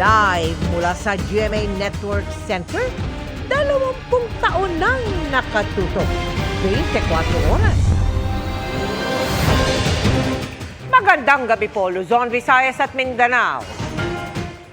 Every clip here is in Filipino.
Live mula sa GMA Network Center, 20 taon nang nakatutok. 24 oras. Magandang gabi po, Luzon, Visayas at Mindanao.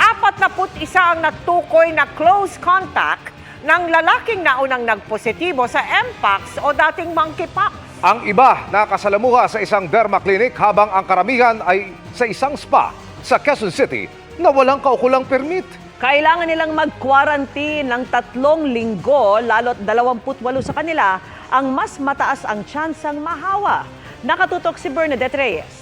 41 ang natukoy na close contact ng lalaking naunang nagpositibo sa Mpox o dating monkeypox. Ang iba nakasalamuha sa isang derma clinic habang ang karamihan ay sa isang spa sa Quezon City na walang kaukulang permit. Kailangan nilang mag-quarantine ng 3 linggo, lalo't 28 sa kanila ang mas mataas ang tsansang mahawa. Nakatutok si Bernadette Reyes.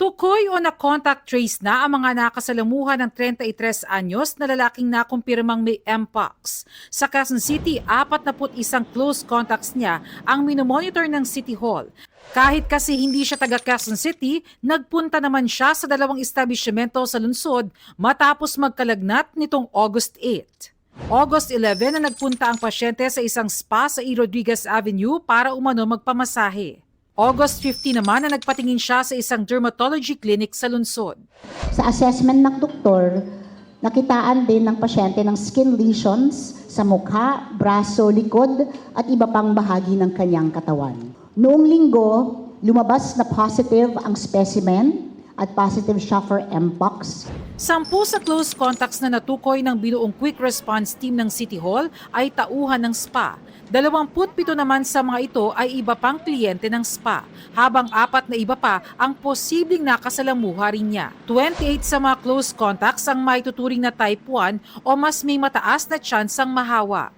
Tukoy o na-contact trace na ang mga nakasalamuha ng 33 anyos na lalaking nakumpirmang may Mpox. Sa Quezon City, 41 close contacts niya ang minomonitor ng City Hall. Kahit kasi hindi siya taga Quezon City, nagpunta naman siya sa 2 establishmento sa lungsod matapos magkalagnat nitong August 8. August 11 na nagpunta ang pasyente sa isang spa sa E. Rodriguez Avenue para umano magpamasahe. August 15 naman na nagpatingin siya sa isang dermatology clinic sa lungsod. Sa assessment ng doktor, nakitaan din ng pasyente ng skin lesions sa mukha, braso, likod at iba pang bahagi ng kanyang katawan. Noong linggo, lumabas na positive ang specimen at positive siya for Mpox. 10 sa close contacts na natukoy ng binuong quick response team ng City Hall ay tauhan ng spa. 27 naman sa mga ito ay iba pang kliyente ng spa, habang 4 na iba pa ang posibleng nakasalamuha rin niya. 28 sa mga close contacts ang maituturing na type 1 o mas may mataas na tsansang mahawa.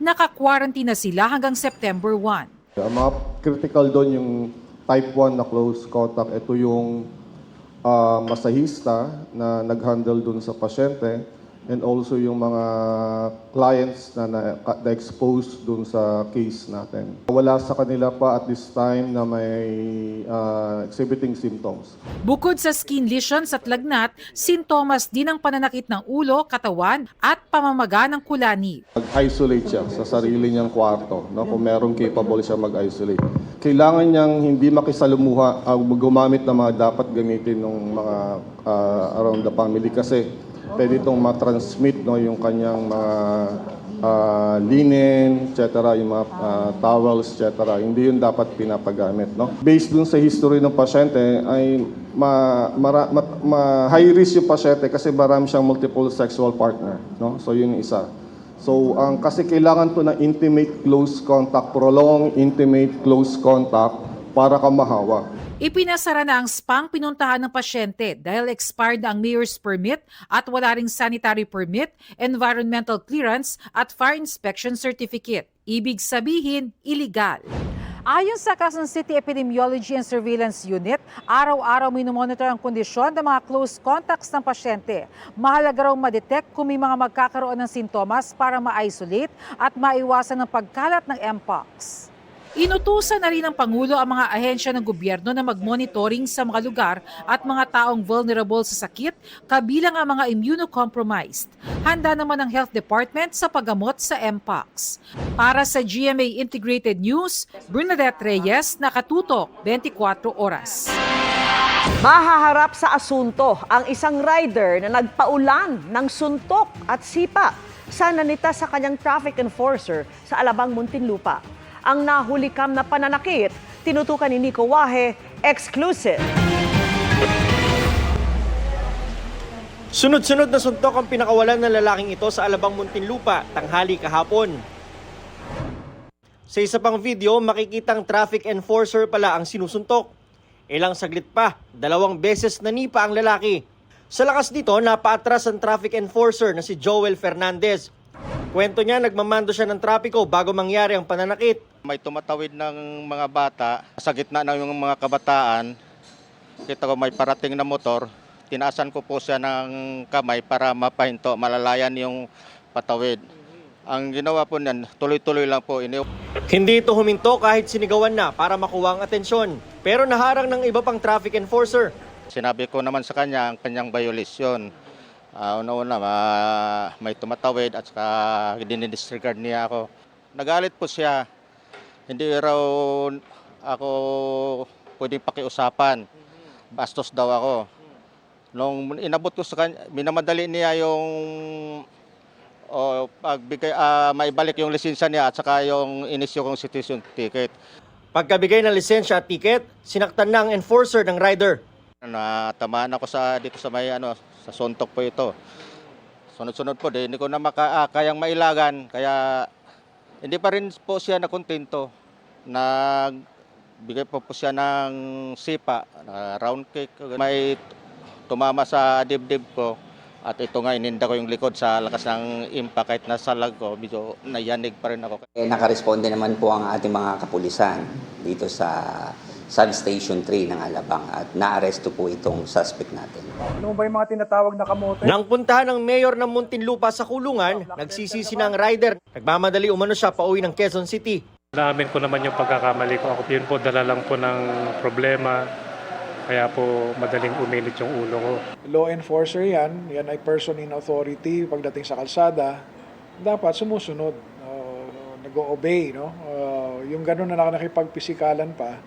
Naka-quarantine na sila hanggang September 1. Ang mga critical doon yung type 1 na close contact. Ito yung masahista na nag-handle doon sa pasyente and also yung mga clients na na-expose doon sa case natin. Wala sa kanila pa at this time na may exhibiting symptoms. Bukod sa skin lesions at lagnat, sintomas din ang pananakit ng ulo, katawan at pamamaga ng kulani. Mag-isolate siya sa sarili niyang kwarto, no? Kung merong capable siya mag-isolate. Kailangan niyang hindi makisalamuha, gumamit ng mga dapat gamitin ng mga around the family kasi pwede itong matransmit, no, yung kanyang mga linen, etc., yung mga towels, etc. Hindi yun dapat pinapagamit. No? Based dun sa history ng pasyente, ay high risk yung pasyente kasi marami siyang multiple sexual partner. No? So yun yung isa. So kasi kailangan to na intimate close contact, prolonged intimate close contact para ka mahawa. Ipinasara na ang spang pinuntahan ng pasyente dahil expired ang mayor's permit at wala ring sanitary permit, environmental clearance at fire inspection certificate. Ibig sabihin, illegal. Ayon sa Quezon City Epidemiology and Surveillance Unit, araw-araw minomonitor ang kondisyon ng mga close contacts ng pasyente. Mahalaga raw ma-detect kung may mga magkakaroon ng sintomas para ma-isolate at maiwasan ang pagkalat ng Mpox. Inutusan na rin ng Pangulo ang mga ahensya ng gobyerno na mag-monitoring sa mga lugar at mga taong vulnerable sa sakit, kabilang ang mga immunocompromised. Handa naman ang Health Department sa paggamot sa Mpox. Para sa GMA Integrated News, Bernadette Reyes, nakatutok 24 oras. Mahaharap sa asunto ang isang rider na nagpaulan ng suntok at sipa sa nanita sa kanyang traffic enforcer sa Alabang, Muntinlupa. Ang nahulikam na pananakit, tinutukan ni Nico Wahe, exclusive. Sunod-sunod na suntok ang pinakawalan ng lalaking ito sa Alabang, Muntinlupa, tanghali kahapon. Sa isa pang video, makikitang traffic enforcer pala ang sinusuntok. Ilang saglit pa, 2 beses nanipa ang lalaki. Sa lakas nito, napaatras ang traffic enforcer na si Joel Fernandez. Kwento niya, nagmamando siya ng trapiko bago mangyari ang pananakit. May tumatawid ng mga bata sa gitna ng mga kabataan. Kita ko may parating na motor. Tinaasan ko po siya ng kamay para mapahinto, malalayan yung patawid. Ang ginawa po niyan, tuloy-tuloy lang po. Hindi ito huminto kahit sinigawan na para makuha ang atensyon. Pero naharang ng iba pang traffic enforcer. Sinabi ko naman sa kanya ang kanyang violation. Una-una, may tumatawid at saka dinidisregard niya ako. Nagalit po siya. Hindi raw ako pwedeng pakiusapan. bastos daw ako. Nung inabot ko sa kanya, minamadali niya yung pagbigay, maibalik yung lisensya niya at saka yung inisyo kong citizen ticket. Pagkabigay ng lisensya at ticket, sinaktan na ang enforcer ng rider. Natamaan ako dito sa may sa suntok po ito. Sunod-sunod po, hindi ko na kayang mailagan, kaya hindi pa rin po siya nakontento. Nagbigay po siya ng sipa, round kick. May tumama sa dibdib ko at ito nga ininda ko yung likod sa lakas ng impact kahit nasa lag ko, medyo nayanig pa rin ako. Nakaresponde naman po ang ating mga kapulisan dito sa Substation 3 ng Alabang at naaresto po itong suspect natin. Ano ba yung mga tinatawag na kamote? Nang puntahan ng mayor ng Muntinlupa sa kulungan, nagsisisi na ang rider. Nagmamadali umano siya pauwi ng Quezon City. Naamin ko naman yung pagkakamali ko. Ako yun po, dala lang po ng problema. Kaya po madaling uminit yung ulo ko. Law enforcer yan ay person in authority pagdating sa kalsada. Dapat sumusunod, nag-o-obey. No? Yung gano'n na nakipagpisikalan pa,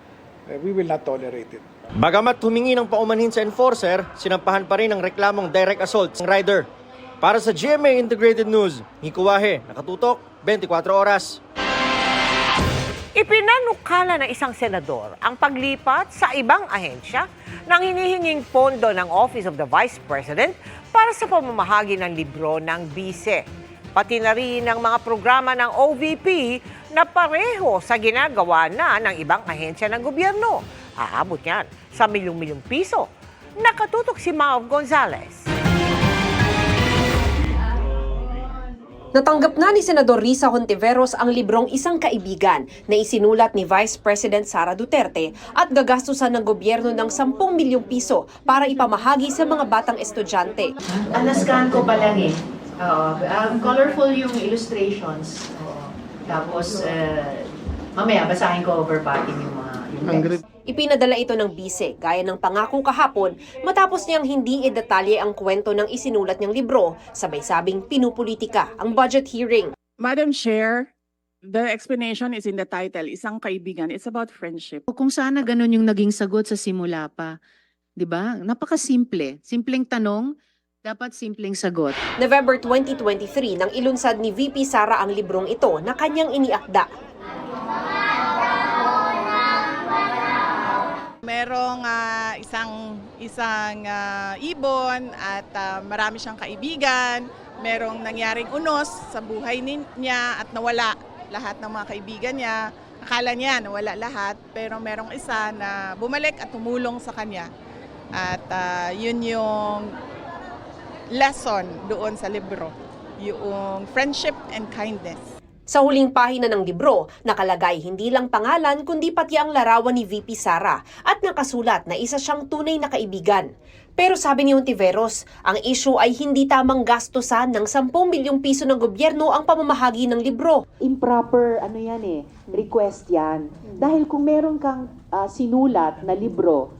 we will not tolerate it. Bagamat humingi ng paumanhin sa enforcer, sinampahan pa rin ang reklamong direct assault ng rider. Para sa GMA Integrated News, Hikuwahe, nakatutok, 24 oras. Ipinanukala ng isang senador ang paglipat sa ibang ahensya ng hinihinging pondo ng Office of the Vice President para sa pamamahagi ng libro ng bise. Pati na rin ang mga programa ng OVP na pareho sa ginagawa na ng ibang ahensya ng gobyerno. Aabot yan sa milyong-milyong piso. Nakatutok si Mav Gonzalez. Natanggap na ni Senador Risa Hontiveros ang librong Isang Kaibigan na isinulat ni Vice President Sara Duterte at gagastusan ng gobyerno ng 10 milyong piso para ipamahagi sa mga batang estudyante. Nascan ko pa lang eh. Colorful yung illustrations. Tapos, mamaya basahin ko verbatim yung text. Ipinadala ito ng bise, gaya ng pangako kahapon, matapos niyang hindi idetalye ang kwento ng isinulat niyang libro, sabay-sabing pinupolitika ang budget hearing. Madam Chair, the explanation is in the title, Isang Kaibigan. It's about friendship. Kung sana ganun yung naging sagot sa simula pa, di ba? Napakasimple. Simpleng tanong, dapat simpleng sagot. November 2023 nang ilunsad ni VP Sara ang librong ito na kanyang iniakda. Merong isang ibon at marami siyang kaibigan. Merong nangyaring unos sa buhay niya at nawala lahat ng mga kaibigan niya. Akala niya nawala lahat, pero merong isa na bumalik at tumulong sa kanya. At yun yung lesson doon sa libro, yung friendship and kindness. Sa huling pahina ng libro, nakalagay hindi lang pangalan kundi pati ang larawan ni VP Sara at nakasulat na isa siyang tunay na kaibigan. Pero sabi ni Hontiveros, ang issue ay hindi tamang gastusan ng 10 milyong piso ng gobyerno ang pamamahagi ng libro. Improper request yan. Dahil kung meron kang sinulat na libro,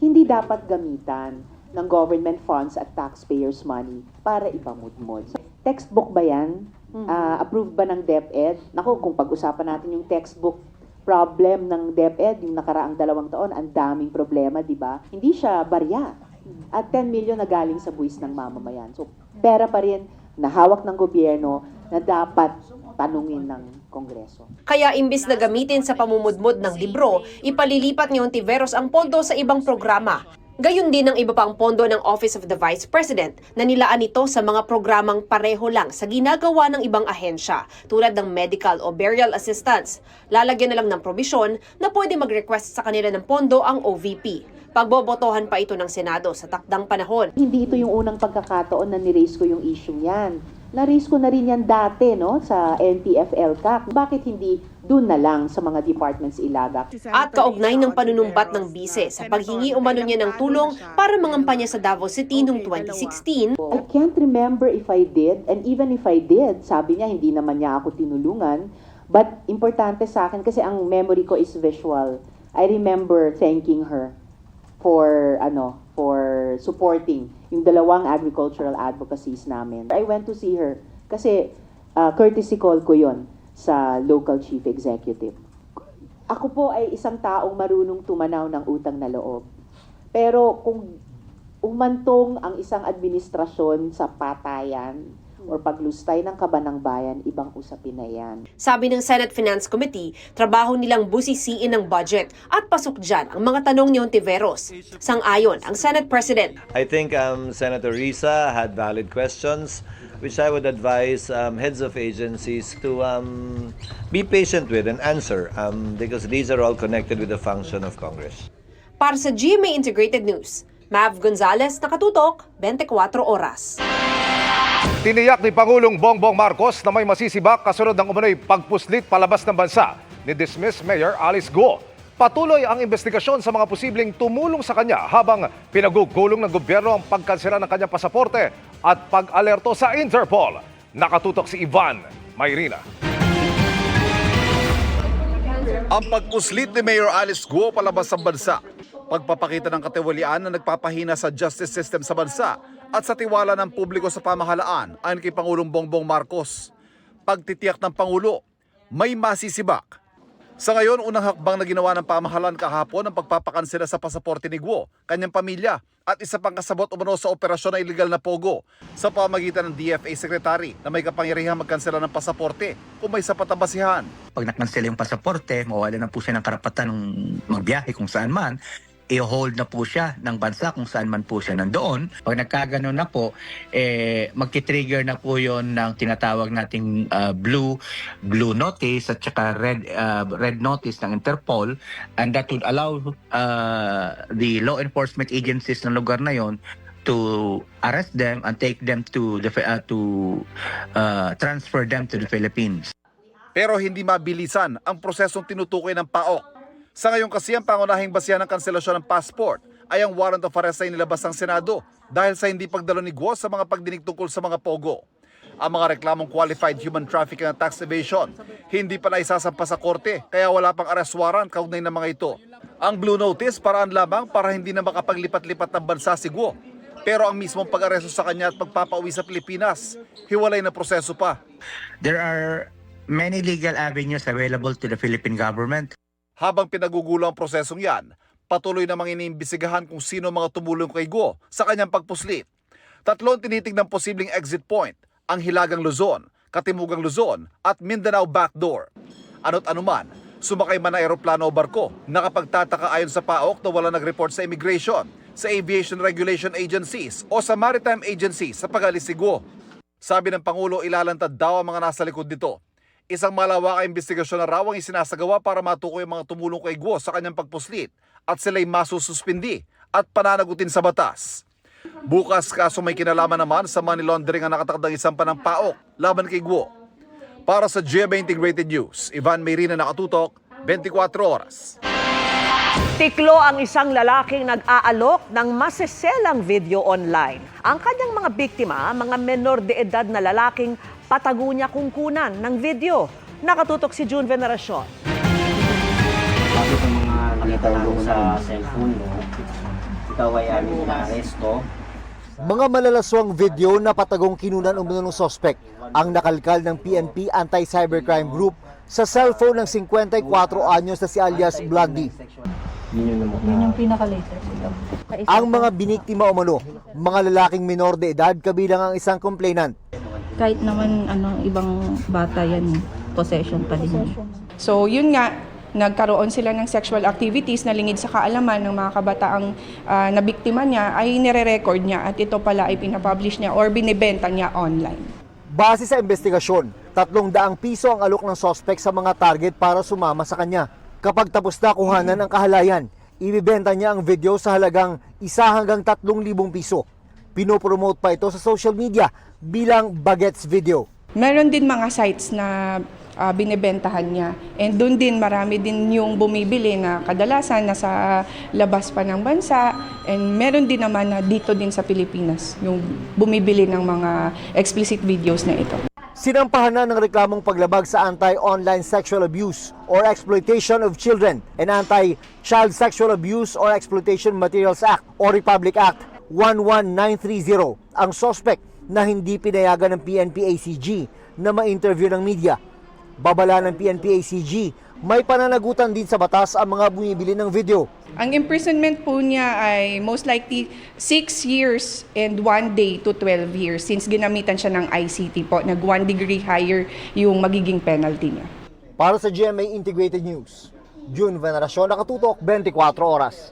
hindi dapat gamitan ng government funds at taxpayers' money para ipamudmod. Textbook ba yan? Approved ba ng DepEd? Naku, kung pag-usapan natin yung textbook problem ng DepEd, yung nakaraang 2 taon, ang daming problema, di ba? Hindi siya barya. At 10 million na galing sa buwis ng mamamayan. So, pera pa rin na hawak ng gobyerno na dapat tanungin ng Kongreso. Kaya imbis na gamitin sa pamumudmod ng libro, ipalilipat ni Hontiveros ang pondo sa ibang programa. Gayon din ang iba pang pondo ng Office of the Vice President na nilaan ito sa mga programang pareho lang sa ginagawa ng ibang ahensya tulad ng medical o burial assistance. Lalagyan na lang ng probisyon na pwede mag-request sa kanila ng pondo ang OVP. Pagbobotohan pa ito ng Senado sa takdang panahon. Hindi ito yung unang pagkakataon na ni-raise ko yung issue yan. Na-raise ko na rin yan dati sa NTF-ELCAC. Bakit hindi doon na lang sa mga departments ilagak? At kaugnay ng panunumbat ng bise sa paghingi umano niya ng tulong para mangampanya sa Davao City noong 2016. I can't remember if I did, and even if I did, sabi niya hindi naman niya ako tinulungan. But importante sa akin kasi ang memory ko is visual. I remember thanking her for supporting yung 2 agricultural advocacies namin. I went to see her kasi courtesy call ko yon sa local chief executive. Ako po ay isang taong marunong tumanaw ng utang na loob. Pero kung umantong ang isang administrasyon sa patayan or paglustay ng kaban ng bayan, ibang usapin na yan. Sabi ng Senate Finance Committee, trabaho nilang busisiin ng budget at pasok dyan ang mga tanong ni Ontiveros. Sang-ayon ang Senate President. I think Senator Risa had valid questions, which I would advise heads of agencies to be patient with and answer because these are all connected with the function of Congress. Para sa GMA Integrated News, Mav Gonzalez, nakatutok, 24 oras. Tiniyak ni Pangulong Bongbong Marcos na may masisibak kasunod ng umano'y pagpuslit palabas ng bansa ni dismissed Mayor Alice Guo. Patuloy ang investigasyon sa mga posibleng tumulong sa kanya habang pinagugulong ng gobyerno ang pagkansela ng kanyang pasaporte at pag-alerto sa Interpol. Nakatutok si Ivan Mayrina. Ang pagpuslit ni Mayor Alice Guo palabas ng bansa, pagpapakita ng katiwalian na nagpapahina sa justice system sa bansa at sa tiwala ng publiko sa pamahalaan ayon kay Pangulong Bongbong Marcos. Pagtitiyak ng Pangulo, may masisibak. Sa ngayon, unang hakbang na ginawa ng pamahalaan kahapon ang pagpapakansela sa pasaporte ni Guo, kanyang pamilya at isa pang kasabot umano sa operasyon na iligal na pogo sa pamagitan ng DFA Secretary na may kapangyarihang magkansela ng pasaporte kung may sapat na basihan. Pag nakansela yung pasaporte, mawala na po siya ng karapatan ng magbiyahe kung saan man, i-hold na po siya ng bansa kung saan man po siya nandoon. Pag nagkaganon na po, magti-trigger na po yon ng tinatawag nating blue notice at saka red notice ng Interpol, and that would allow the law enforcement agencies ng lugar na yon to arrest them and take them to transfer them to the Philippines. Pero hindi mabilisan ang prosesong tinutukoy ng PAOK. Sa ngayon kasi ang pangunahing basihan ng kanselasyon ng passport ay ang warrant of arrest ay nilabas ng Senado dahil sa hindi pagdalo ni Guo sa mga pagdinig tungkol sa mga pogo. Ang mga reklamong qualified human trafficking at tax evasion hindi pa naisasampa sa korte kaya wala pang arrest warrant kaugnay ng mga ito. Ang blue notice paraan lamang para hindi na makapaglipat-lipat ng bansa si Guo. Pero ang mismong pag-aresto sa kanya at pagpapauwi sa Pilipinas, hiwalay na proseso pa. There are many legal avenues available to the Philippine government. Habang pinagugulo ang prosesong yan, patuloy namang iniimbisigahan kung sino mga tumulong kay Guo sa kanyang pagpuslit. Tatlong tinitingnan posibleng exit point, ang Hilagang Luzon, Katimugang Luzon at Mindanao Backdoor. Ano't anuman, sumakay man na aeroplano o barko, nakapagtataka ayon sa PAOK na wala nag-report sa immigration, sa aviation regulation agencies o sa maritime agencies sa pag-alis si Guo. Sabi ng Pangulo, ilalantad daw ang mga nasa likod nito. Isang malawakang investigasyon na raw ang isinasagawa para matukoy ang mga tumulong kay Guo sa kanyang pagpuslit at sila'y masususpindi at pananagutin sa batas. Bukas kaso may kinalaman naman sa money laundering ang nakatakdang isampa ng PAOK laban kay Guo. Para sa GMA Integrated News, Ivan Mayrina, nakatutok, 24 oras. Tiklo ang isang lalaking nag-aalok ng maseselang video online. Ang kanyang mga biktima, mga menor de edad na lalaking patago niya kungkunan ng video. Nakatutok si June Veneracion. Bakit ang mga nakita namin sa cellphone mo, ikaw ay aming na-aresto. Mga malalaswang video na patagong kinunan umano ng sospek ang nakalkal ng PNP Anti-Cybercrime Group sa cellphone ng 54 anyos na si alias Blondie. Yun yung pinaka-latest. Ang mga biniktima umano, mga lalaking minor de edad kabilang ang isang complainant. Kahit naman ibang bata yan, possession pa din. So yun nga, nagkaroon sila ng sexual activities na lingid sa kaalaman ng mga kabataang nabiktima niya ay nire-record niya at ito pala ay pinapublish niya or binibenta niya online. Base sa investigasyon, 300 piso ang alok ng suspect sa mga target para sumama sa kanya. Kapag tapos na kuhanan ang kahalayan, ibibenta niya ang video sa halagang 1 hanggang 3,000 piso. Pinopromote pa ito sa social media bilang bagets video. Meron din mga sites na binibentahan niya. And doon din marami din yung bumibili na kadalasan nasa labas pa ng bansa. And meron din naman na dito din sa Pilipinas yung bumibili ng mga explicit videos na ito. Sinampahan na ng reklamong paglabag sa Anti-Online Sexual Abuse or Exploitation of Children and Anti-Child Sexual Abuse or Exploitation Materials Act or Republic Act 11930 ang suspect na hindi pinayagan ng PNP-ACG na ma-interview ng media. Babala ng PNP-ACG, May pananagutan din sa batas ang mga bumibili ng video. Ang imprisonment po niya ay most likely 6 years and 1 day to 12 years since ginamitan siya ng ICT po. Nag 1 degree higher yung magiging penalty niya. Para sa GMA Integrated News, June Veneracion, Nakatutok, 24 Oras.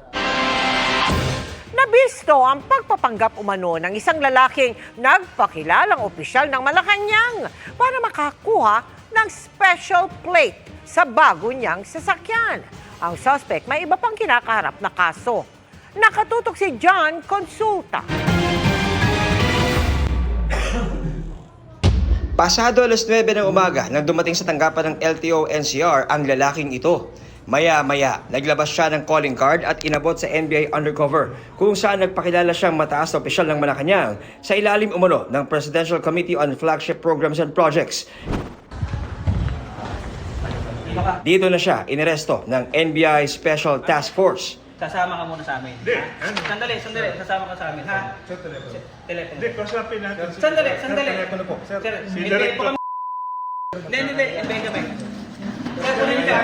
Nabisto ang pagpapanggap umano ng isang lalaking nagpakilalang opisyal ng Malacanang para makakuha ng special plate sa bago niyang sasakyan. Ang suspect may iba pang kinakaharap na kaso. Nakatutok si John Consulta. Pasado alas 9 ng umaga nang dumating sa tanggapan ng LTO-NCR ang lalaking ito. Maya-maya, naglabas siya ng calling card at inabot sa NBI undercover kung saan nagpakilala siyang mataas na opisyal ng Malacanang sa ilalim umano ng Presidential Committee on Flagship Programs and Projects. Dito na siya iniresto ng NBI Special Task Force. Sasama ka muna sa amin. Hindi. Sandali. Sasama ka sa amin, ha? Sir, telepono. Telepono. Hindi, kasapin natin. Sandali. Telepono po. Sir, si Director. Hindi. Hindi kami. Sir, kunin ka.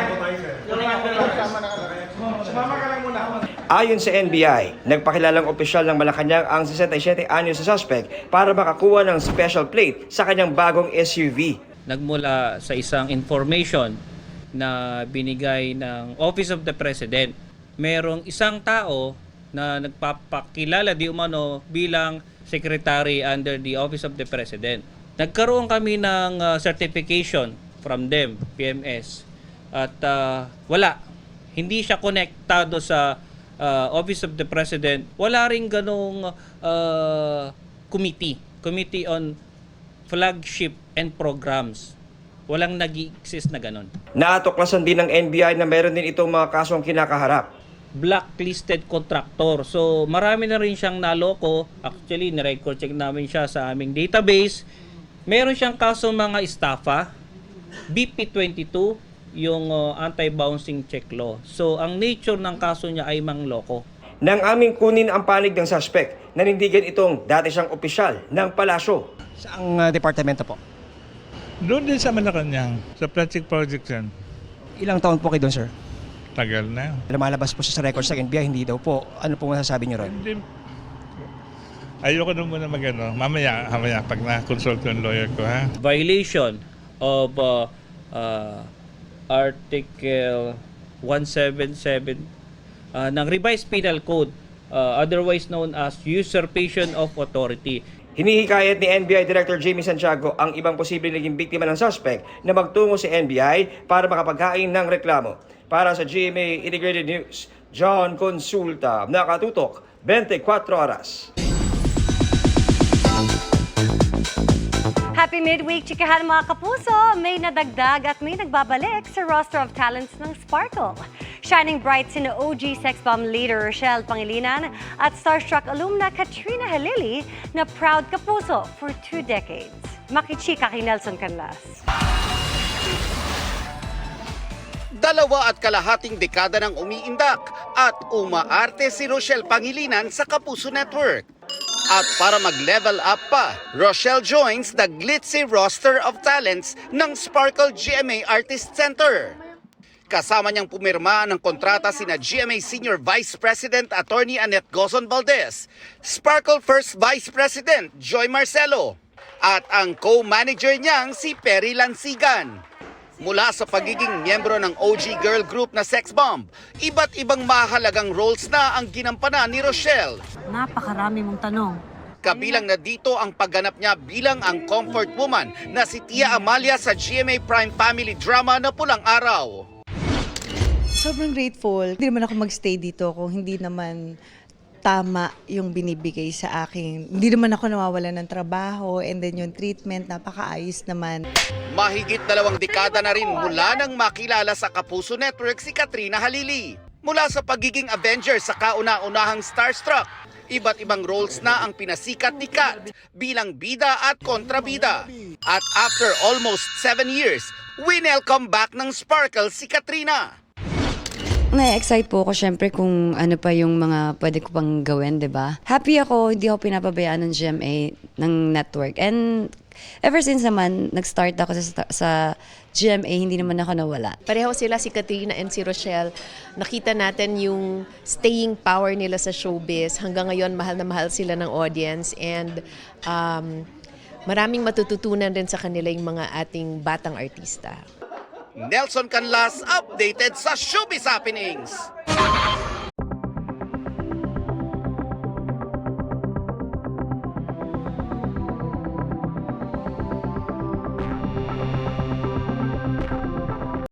Sumama ka lang muna. Ayon sa NBI, nagpakilalang opisyal ng Malacanang ang 67 anyos sa suspect para makakuha ng special plate sa kanyang bagong SUV. Nagmula sa isang information na binigay ng Office of the President. Merong isang tao na nagpapakilala di umano bilang secretary under the Office of the President. Nagkaroon kami ng certification from them, PMS, at wala. Hindi siya konektado sa Office of the President. Wala rin ganong Committee on Flagship and Programs. Walang nag-exist na ganon. Naatuklasan din ng NBI na meron din itong mga kasong kinakaharap. Blacklisted contractor. So marami na rin siyang naloko. Actually, ni-record check namin siya sa aming database. Meron siyang kaso mga estafa, BP22, yung anti-bouncing check law. So ang nature ng kaso niya ay mangloko. Nang aming kunin ang panig ng suspect, nanindigan itong dati siyang opisyal ng palasyo. Saang departamento po? Doon din sa Malacanang, sa Project yan. Ilang taon po kayo doon, sir? Tagal na. Lumalabas po sa records ng NBI, hindi daw po. Ano po masasabi niyo ron? Hindi. Ayoko na muna mamaya pag na-consult yung lawyer ko, ha? Violation of Article 177 ng Revised Penal Code, otherwise known as usurpation of authority. Hinihikayat ni NBI Director Jamie Santiago ang ibang posibleng naging biktima ng suspect na magtungo sa NBI para makapaghain ng reklamo. Para sa GMA Integrated News, John Consulta, Nakatutok, 24 Oras. Happy midweek, chikahan mga kapuso! May nadagdag at may nagbabalik sa roster of talents ng Sparkle. Shining bright sina OG Sex Bomb leader Rochelle Pangilinan at starstruck alumna Katrina Halili na proud kapuso for 2 decades. Makichika kay Nelson Canlas. 2.5 dekada nang umiindak at umaarte si Rochelle Pangilinan sa Kapuso Network. At para mag-level up pa, Rochelle joins the glitzy roster of talents ng Sparkle GMA Artist Center. Kasama niyang pumirma ng kontrata sina GMA Senior Vice President Attorney Annette Gozon Valdez, Sparkle First Vice President Joy Marcelo, at ang co-manager niyang si Perry Lansigan. Mula sa pagiging miyembro ng OG girl group na Sex Bomb, iba't ibang mahalagang roles na ang ginampanan ni Rochelle. Napakarami mong tanong. Kabilang na dito ang pagganap niya bilang ang comfort woman na si Tia Amalia sa GMA Prime Family drama na Pulang Araw. Sobrang grateful. Hindi naman ako magstay dito kung hindi naman tama yung binibigay sa akin. Hindi naman ako nawawalan ng trabaho and then yung treatment, napakaayos naman. Mahigit 2 dekada na rin mula nang makilala sa Kapuso Network si Katrina Halili. Mula sa pagiging Avenger sa kauna-unahang starstruck, iba't ibang roles na ang pinasikat ni Kat bilang bida at kontrabida. At after almost 7 years, winelcome back ng Sparkle si Katrina. Na-excite po ako syempre kung ano pa yung mga pwede ko pang gawin, 'di ba? Happy ako, hindi ako pinapabayaan ng GMA, ng network. And ever since naman, nag-start ako sa GMA, hindi naman ako nawala. Pareho sila, si Katrina and si Rochelle. Nakita natin yung staying power nila sa showbiz. Hanggang ngayon, mahal na mahal sila ng audience. And maraming matututunan rin sa kanila yung mga ating batang artista. Nelson Canlas updated sa Showbiz Happenings.